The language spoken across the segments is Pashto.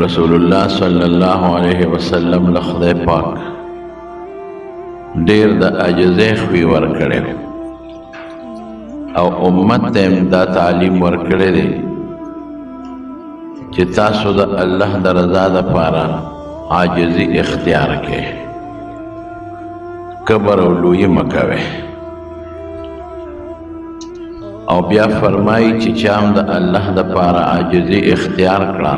رسول الله صلی الله علیه وسلم له خدای پاک ډیر د عاجزۍ خوی ورکړی او امت ته دا تعلیم ورکړی دی چې تاسو د الله د رضا دپاره عاجزي اختیار کړئ، کبر او لویي مه کوئ. او بیا فرمایي چې چا هم د الله دپاره عاجزي اختیار کړه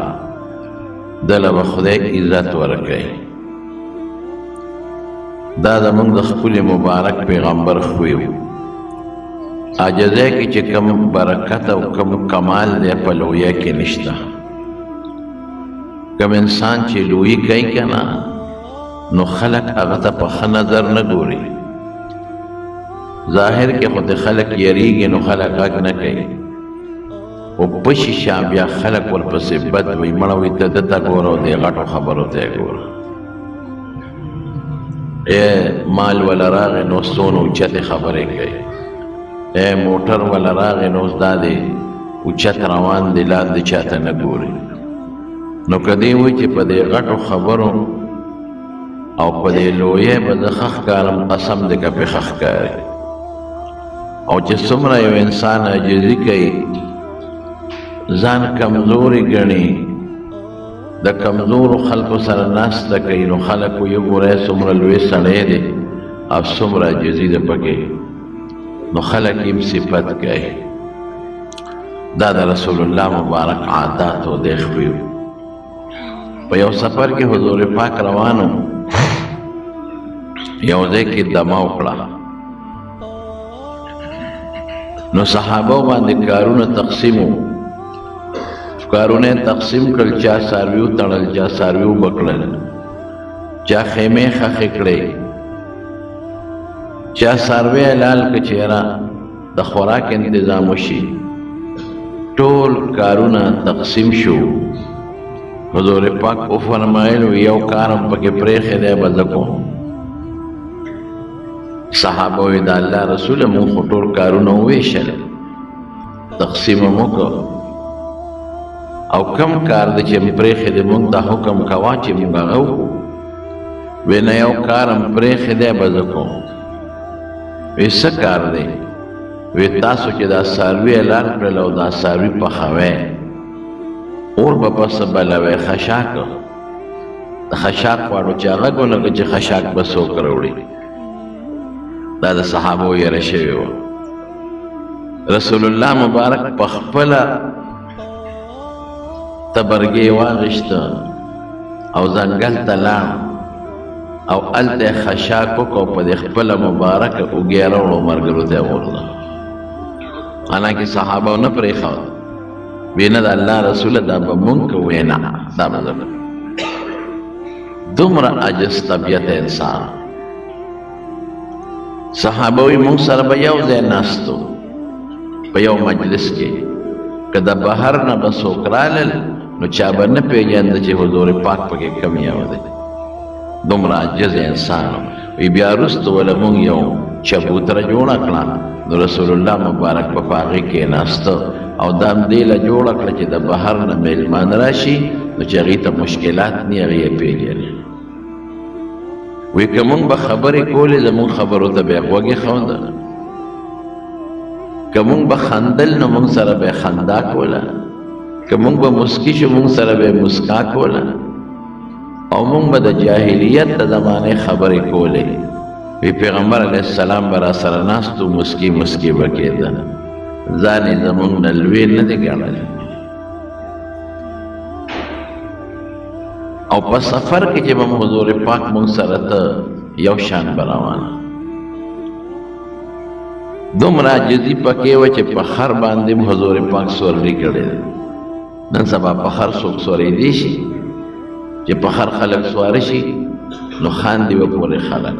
دله به خدای عزت ورکوي. دا زموږ د خپل مبارک پیغمبر خوی و. عاجزۍ کې چې کم برکت او کم کمال دی په لویه کې نشته. کم انسان چې لویي کوي که نه نو خلک هغه ته په ښه نظر نه ګوري. ظاهر کې خو د خلک یریږي نو خلک غږ نه کوي، او په شیشه بیا خلک ورپسې بد وي، مړه وي ته دته ګوره او دې غټو خبرو ته یې ګوره. مال ولا راغی نو څونه اوچتې خبرې کوي، موټر ولا راغی نو اوس دا دی اوچت روان دی، لاندې چاته نه ګوري. نو که دې وایي چې په دې غټو خبرو او په دې لویې به زه ښه ښکارم، قسم دی که پې ښه ښکاري. او چې څومره یو انسان عاجزي کوي، ځان کمزوري ګڼي، د کمزورو خلکو سره ناسته کوي، نو خلک وایي ګورئ څومره لوی سړی دی او څومره عاجزي ده پکې، نو خلک یې صفت کوي. دا د رسول الله مبارک عادات او دی خوی و. په یو سفر کې حضور پاک روانو، یو ځای کې دمه وکړه، نو صحابه باندې کارونه تقسیم و. کارونه تقسیم کړل، چا څاروي وتړل، چا څاروي وبکړل، چا خیمې ښخې کړې، چا څاروي حلال که چېره د خوراک انتظام وشي. ټول کارونه تقسیم شو. حضور پاک وفرمایل یو کار هم پکې پرېښی دی به زه کوم. صحابه وایي د الله رسوله مونږ خو ټول کارونه وویشل، تقسیم هم وکړو، او کم کار دی چې پرېښی دی مونږ ته حکم کوه چې مونږ هغه وکړو. وی نه یو کار هم پرېښی دی به زه کوم. وی څه کار دی؟ وی تاسو چې دا څاروي حلال کړل او دا څاروي پخوئ، اور به پس بلوئ خشاک، د خشاک غواړو چې هغه ګونه چې خشاک به څوک راوړي. دا د صحابو یره شوې وه. رسول الله مبارک پخپله تبرګې واغېسته او ځنګل ته لاړ او هلته یې خشاک وکړو، په دې خپله مبارکه اوږې راوړو، ملګرو ته یې وغورځوه. حالانکې صحابه نه پرېښود، وی نه د الله رسوله دا به مونږ کوو، نه دا به زه کوم. دومره عاجز طبیعت انسان. صحابه وی مونږ سره به یو ځای ناستو په یو مجلس کې، که د بهر نه به څوک رالل نو چا به نه پېژانده چې حضور پاک پکې کم یو دی. دومره عاجز انسان وی. بیا وروسته وله مونږ یو چبوتره جوړه کړه، نو رسول الله مبارک په هغې کېناسته او دا هم دې له جوړه کړه چې د بهر نه میلمان راشي نو چې هغې ته مشکلات نه هغې یې پېژني. وی که مونږ به خبرې کولې زمونږ خبرو ته به یې غوږ ایښوده، که مونږ به خندل نو مونږ سره به یې خندا کوله، که مونږ به مسکي شو مونږ سره به یې مسکا کوله، او مونږ به د جاهلیت د زمانې خبرې کولې. وی پیغمبر علیه السلام به را سره ناست و مسکي مسکي به کېده، ځان یې زمونږ نه لوی نه دی ګڼلی. او په سفر کې چې به حضور پاک مونږ سره ته یو شان به روانه. دومره عاجزي پکې وه چې په خر باندې حضور پاک سورلي کړې ده. نن سبا په خر څوک سورېدی شي چې په خر خلک سواره شي نو خاندي به پورې خلک.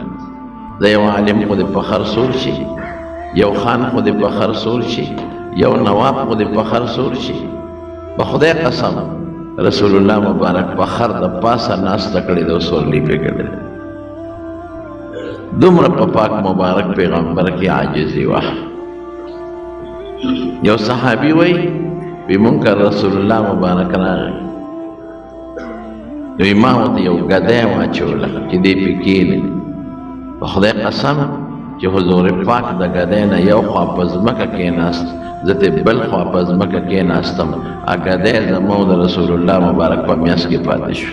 د یو عالم خو دې په خر سور شي، یو خان خو دې په خر سور شي، یو نواب خو دې په خر سور شي. په خدای قسم رسول الله مبارک په خر د پاسه ناسته کړې ده او سورلي پې کړې ده. دومره په پاک مبارک پیغمبر کې عاجزي وه. یو صحابي وایي وی مونږ رسول الله مبارک راغی، نو ما ورته یو ګدی واچوله چې دې پې کښېني په خدای قسم چې حضور پاک د ګدی نه یو خوا په ځمکه کښېناست زه ترې بل خوا په ځمکه کښېناستم ګدی زما او د رسول الله مبارک په میاس کې پاتې شو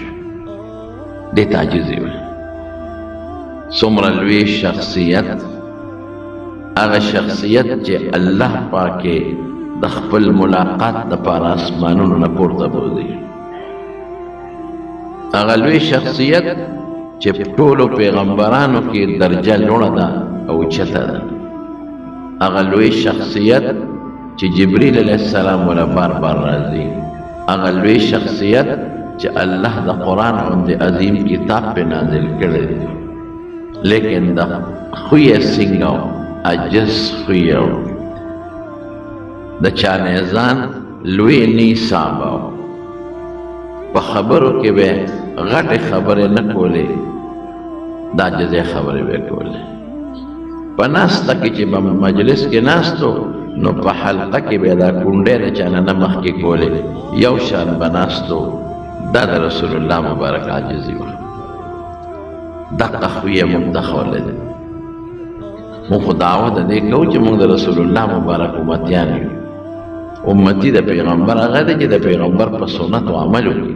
دې ته عاجزي وایي څومره لوی شخصیت هغه شخصیت چې الله پاکې د خپل ملاقات دپاره اسمانونو نه پورته بوځي هغه لوی شخصیت چې ټولو پیغمبرانو کې درجه لوړه ده او اوچته ده هغه لوی شخصیت چې جبریل علیه السلام وله بار بار راځي هغه لوی شخصیت چې الله د قرآن غوندې عظیم کتاب پې نازل کړی دی لیکن د خویه سنګه عجز خویه د چا نه ځان لوی نیسابه په خبرو کې به غټې خبرې نه کولې دا عاجزې خبرې به کولې په ناسته کې چې به مجلس کې ناستو نو په حلقه کې به دا کونډې د چا نه مخکې کولې یو شان به ناستو دا د رسول الله مبارک عاجزي وه دقه خویه موږ ته ښولی دی موږ خو دعوه د دې کوو چې موږ د رسول الله مبارک امتیان یو امتی د پیغمبر هغه دی چې د پیغمبر په سنتو عمل وکړي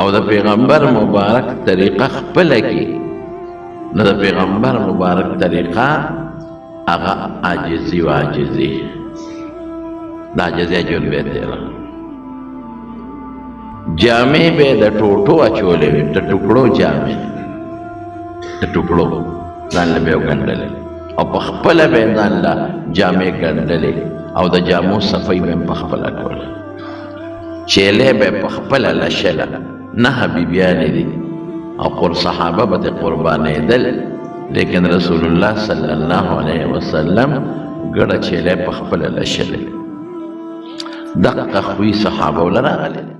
او د پیغمبر مبارک طریقه خپله کړي نو د پیغمبر مبارک طریقه هغه عاجزي و عاجزي د عاجزۍ ژوند به یې تېره جامې به یې د ټوټو اچولې وې د ټوکړو جامې د ټوکړو ځان له به یې وګنډلې او په خپله به یې ځان له جامې ګنډلې او د جامو صفۍ به یې په خپله کوله چیلې به یې په خپله لشله نه حبیبیانې دي او صحابه به ترې قربانېدل لیکن رسول الله صلی الله علیه وسلم ګډه چیلې په خپله لشلې دقه خوی صحابه ولراغلې